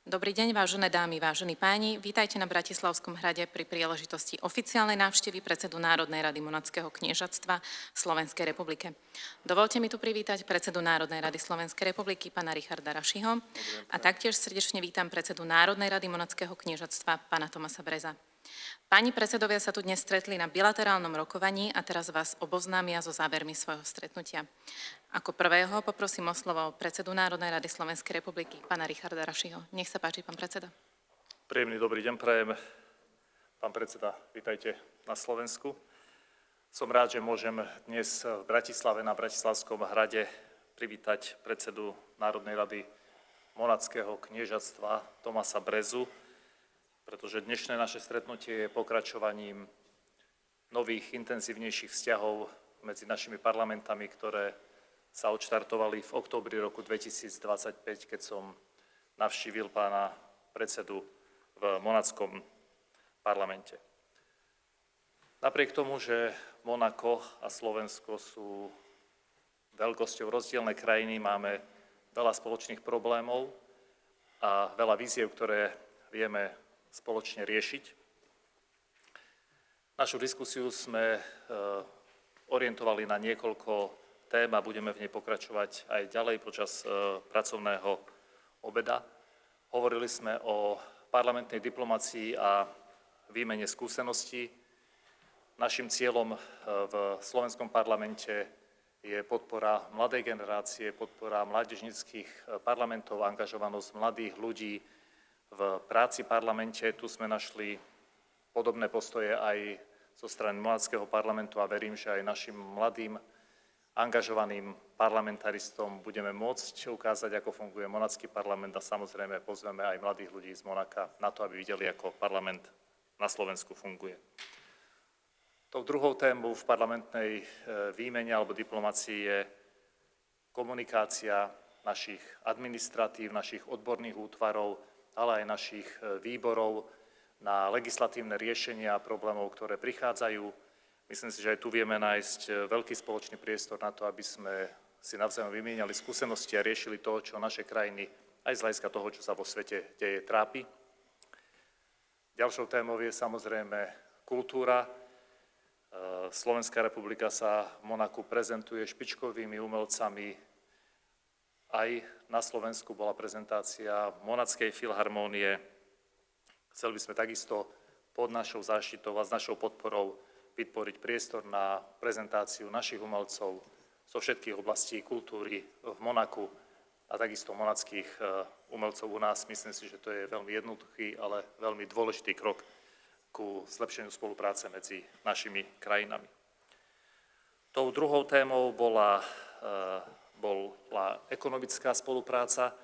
Dobrý deň, vážené dámy, vážení páni. Vítajte na Bratislavskom hrade pri príležitosti oficiálnej návštevy predsedu Národnej rady Monackého kniežatstva v Slovenskej republike. Dovolte mi tu privítať predsedu Národnej rady Slovenskej republiky, pána Richarda Rašiho, a taktiež srdečne vítam predsedu Národnej rady Monackého kniežatstva, pána Thomasa Breza. Páni predsedovia sa tu dnes stretli na bilaterálnom rokovaní a teraz vás oboznámia so závermi svojho stretnutia. Ako prvého poprosím o slovo predsedu Národnej rady Slovenskej republiky, pána Richarda Rašiho. Nech sa páči, pán predseda. Príjemný dobrý deň prajem. Pán predseda, vítajte na Slovensku. Som rád, že môžem dnes v Bratislave na Bratislavskom hrade privítať predsedu Národnej rady Monackého kniežatstva Thomasa Brezu, pretože dnešné naše stretnutie je pokračovaním nových, intenzívnejších vzťahov medzi našimi parlamentami, ktoré sa odštartovali v októbri roku 2025, keď som navštívil pána predsedu v monackom parlamente. Napriek tomu, že Monako a Slovensko sú veľkosťou rozdielne krajiny, máme veľa spoločných problémov a veľa víziev, ktoré vieme spoločne riešiť. Našu diskusiu sme orientovali na niekoľko tém a budeme v nej pokračovať aj ďalej počas pracovného obeda. Hovorili sme o parlamentnej diplomácii a výmene skúseností. Naším cieľom v slovenskom parlamente je podpora mladej generácie, podpora mládežníckych parlamentov, angažovanosť mladých ľudí v práci v parlamente. Tu sme našli podobné postoje aj zo strany Monackého parlamentu a verím, že aj našim mladým, angažovaným parlamentaristom budeme môcť ukázať, ako funguje Monacký parlament a samozrejme pozveme aj mladých ľudí z Monaka na to, aby videli, ako parlament na Slovensku funguje. Tou druhou témou v parlamentnej výmene alebo diplomácii je komunikácia našich administratív, našich odborných útvarov, ale aj našich výborov na legislatívne riešenia problémov, ktoré prichádzajú. Myslím si, že aj tu vieme nájsť veľký spoločný priestor na to, aby sme si navzájom vymieniali skúsenosti a riešili to, čo naše krajiny aj z hľadiska toho, čo sa vo svete deje, trápi. Ďalšou témou je samozrejme kultúra. Slovenská republika sa v Monaku prezentuje špičkovými umelcami. Aj na Slovensku bola prezentácia Monackej filharmónie. Chceli by sme takisto pod našou záštitou a s našou podporou vytvoriť priestor na prezentáciu našich umelcov zo všetkých oblastí kultúry v Monaku a takisto monackých umelcov u nás. Myslím si, že to je veľmi jednoduchý, ale veľmi dôležitý krok ku zlepšeniu spolupráce medzi našimi krajinami. Tou druhou témou bola ekonomická spolupráca.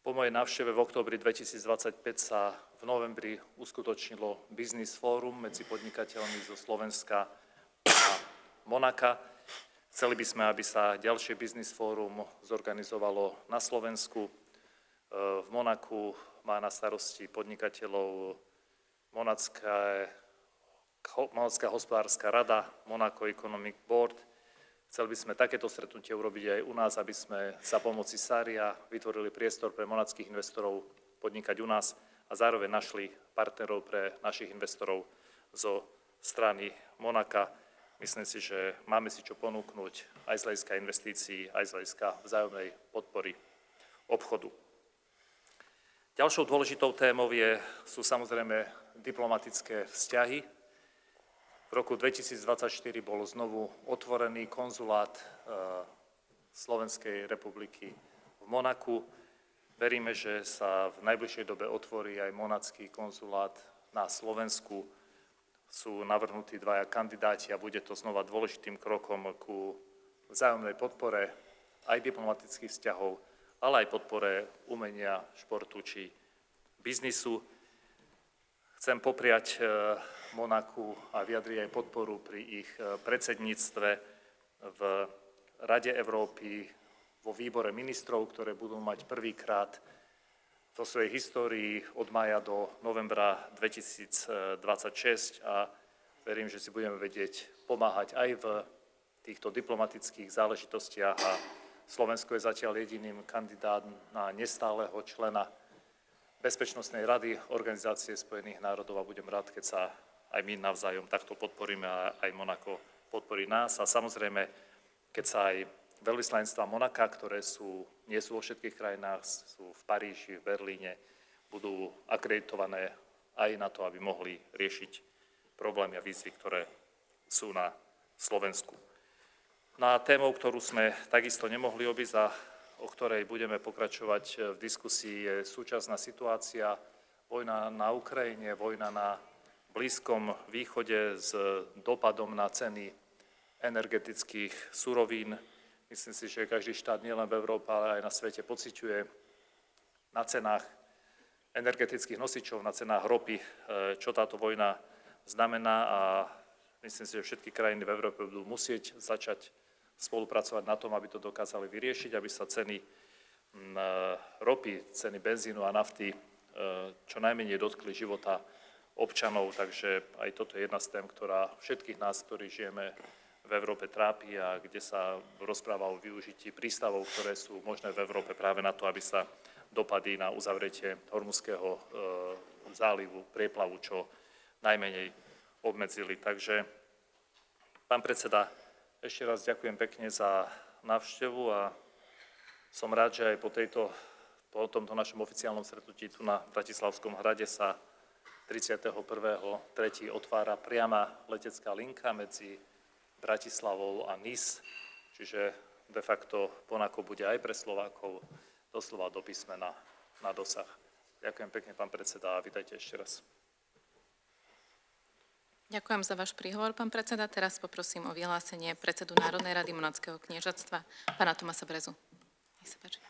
Po mojej návšteve v októbri 2025 sa v novembri uskutočnilo Business Forum medzi podnikateľmi zo Slovenska a Monaka. Chceli by sme, aby sa ďalšie Business Forum zorganizovalo na Slovensku. V Monaku má na starosti podnikateľov Monacká hospodárska rada, Monaco Economic Board. Chceli by sme takéto stretnutie urobiť aj u nás, aby sme za pomoci SARIA vytvorili priestor pre monackých investorov podnikať u nás a zároveň našli partnerov pre našich investorov zo strany Monaka. Myslím si, že máme si čo ponúknuť aj z hľadiska investícií, aj z hľadiska vzájomnej podpory obchodu. Ďalšou dôležitou témou sú samozrejme diplomatické vzťahy. V roku 2024 bol znovu otvorený konzulát Slovenskej republiky v Monaku. Veríme, že sa v najbližšej dobe otvorí aj monacký konzulát na Slovensku. Sú navrhnutí dvaja kandidáti a bude to znova dôležitým krokom ku vzájomnej podpore aj diplomatických vzťahov, ale aj podpore umenia, športu či biznisu. Chcem popriať Monaku a vyjadriť aj podporu pri ich predsedníctve v Rade Európy, vo výbore ministrov, ktoré budú mať prvýkrát vo svojej histórii od mája do novembra 2026 a verím, že si budeme vedieť pomáhať aj v týchto diplomatických záležitostiach a Slovensko je zatiaľ jediným kandidátom na nestáleho člena Bezpečnostnej rady Organizácie spojených národov a budem rád, keď sa aj my navzájom takto podporíme a aj Monako podporí nás. A samozrejme, keď sa aj veľvyslanectvá Monaka, ktoré nie sú vo všetkých krajinách, sú v Paríži, v Berlíne, budú akreditované aj na to, aby mohli riešiť problémy a výzvy, ktoré sú na Slovensku. Na tému, ktorú sme takisto nemohli obísť a o ktorej budeme pokračovať v diskusii, je súčasná situácia, vojna na Ukrajine, vojna na Blízkom východe s dopadom na ceny energetických surovín. Myslím si, že každý štát nielen v Európe, ale aj na svete pociťuje na cenách energetických nosičov, na cenách ropy, čo táto vojna znamená, a myslím si, že všetky krajiny v Európe budú musieť začať spolupracovať na tom, aby to dokázali vyriešiť, aby sa ceny ropy, ceny benzínu a nafty čo najmenej dotkli života občanov. Takže aj toto je jedna z tém, ktorá všetkých nás, ktorí žijeme v Európe, trápi a kde sa rozpráva o využití prístavov, ktoré sú možné v Európe práve na to, aby sa dopady na uzavretie Hormuzského zálivu, prieplavu čo najmenej obmedzili. Takže, pán predseda, ešte raz ďakujem pekne za návštevu a som rád, že aj po tomto našom oficiálnom stretnutí tu na Bratislavskom hrade sa 31.3. otvára priama letecká linka medzi Bratislavou a Nice, čiže de facto Monako bude aj pre Slovákov doslova do písmena na dosah. Ďakujem pekne, pán predseda, a vítajte ešte raz. Ďakujem za váš príhovor, pán predseda. Teraz poprosím o vyhlásenie predsedu Národnej rady Monackého kniežatstva, pána Tomasa Brezu. Nech sa páči.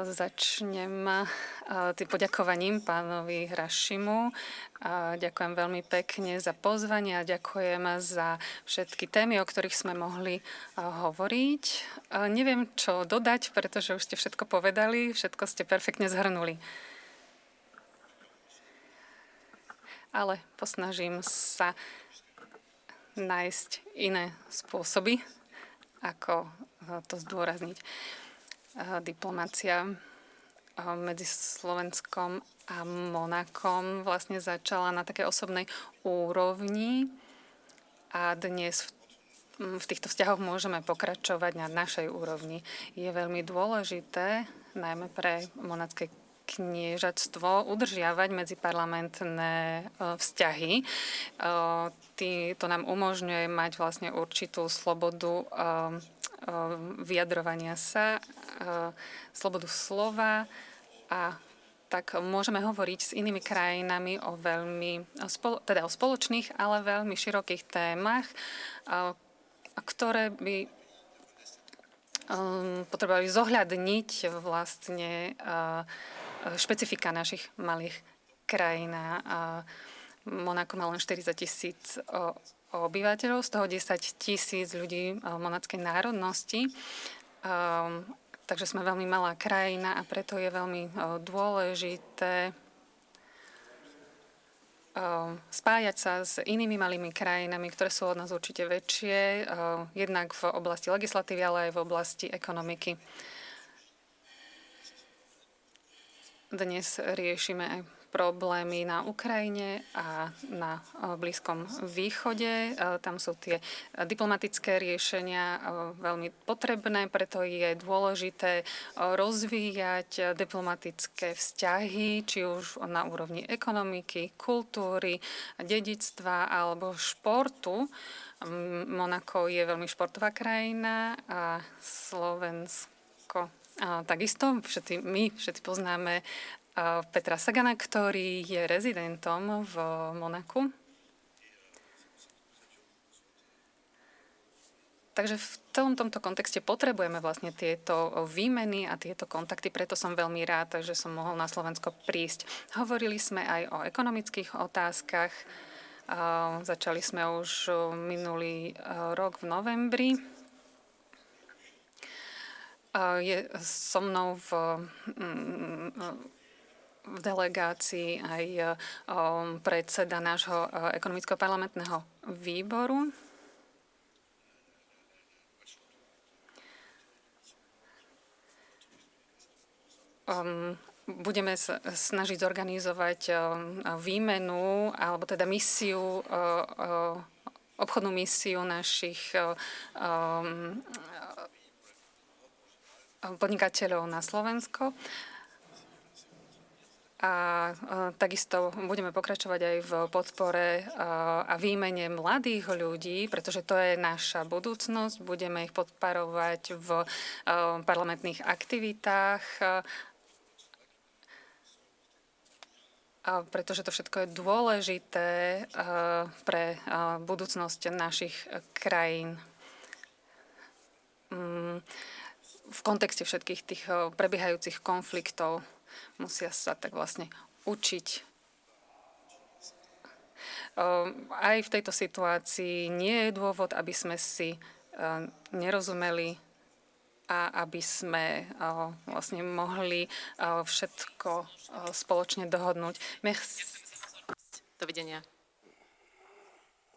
Začnem poďakovaním pánovi Hrašimu. Ďakujem veľmi pekne za pozvanie a ďakujem za všetky témy, o ktorých sme mohli hovoriť. Neviem, čo dodať, pretože už ste všetko povedali, všetko ste perfektne zhrnuli. Ale posnažím sa nájsť iné spôsoby, ako to zdôrazniť. Diplomácia medzi Slovenskom a Monakom vlastne začala na takej osobnej úrovni a dnes v týchto vzťahoch môžeme pokračovať na našej úrovni. Je veľmi dôležité, najmä pre monacké kniežatstvo, udržiavať medziparlamentné vzťahy. To nám umožňuje mať vlastne určitú slobodu vyjadrovania sa, slobodu slova, a tak môžeme hovoriť s inými krajinami o o spoločných, ale veľmi širokých témach, ktoré by potrebovali zohľadniť vlastne špecifika našich malých krajín. Monako má len 40 000 obyvateľov, z toho 10 000 ľudí monackej národnosti. Takže sme veľmi malá krajina a preto je veľmi dôležité spájať sa s inými malými krajinami, ktoré sú od nás určite väčšie, jednak v oblasti legislatívy, ale aj v oblasti ekonomiky. Dnes riešime aj problémy na Ukrajine a na Blízkom východe. Tam sú tie diplomatické riešenia veľmi potrebné, preto je dôležité rozvíjať diplomatické vzťahy, či už na úrovni ekonomiky, kultúry, dedičstva alebo športu. Monako je veľmi športová krajina a Slovensko takisto. My všetci poznáme Petra Sagana, ktorý je rezidentom v Monaku. Takže v celom tomto kontexte potrebujeme vlastne tieto výmeny a tieto kontakty, preto som veľmi rád, že som mohol na Slovensko prísť. Hovorili sme aj o ekonomických otázkach. Začali sme už minulý rok v novembri. Je so mnou v delegácii aj predseda nášho ekonomického parlamentného výboru. budeme snažiť zorganizovať výmenu, alebo teda misiu, obchodnú misiu našich podnikateľov na Slovensko. A takisto budeme pokračovať aj v podpore a výmene mladých ľudí, pretože to je naša budúcnosť. Budeme ich podporovať v parlamentných aktivitách, pretože to všetko je dôležité pre budúcnosť našich krajín. V kontexte všetkých tých prebiehajúcich konfliktov musia sa tak vlastne učiť. Aj v tejto situácii nie je dôvod, aby sme si nerozumeli a aby sme vlastne mohli všetko spoločne dohodnúť. Merci. Dovidenia.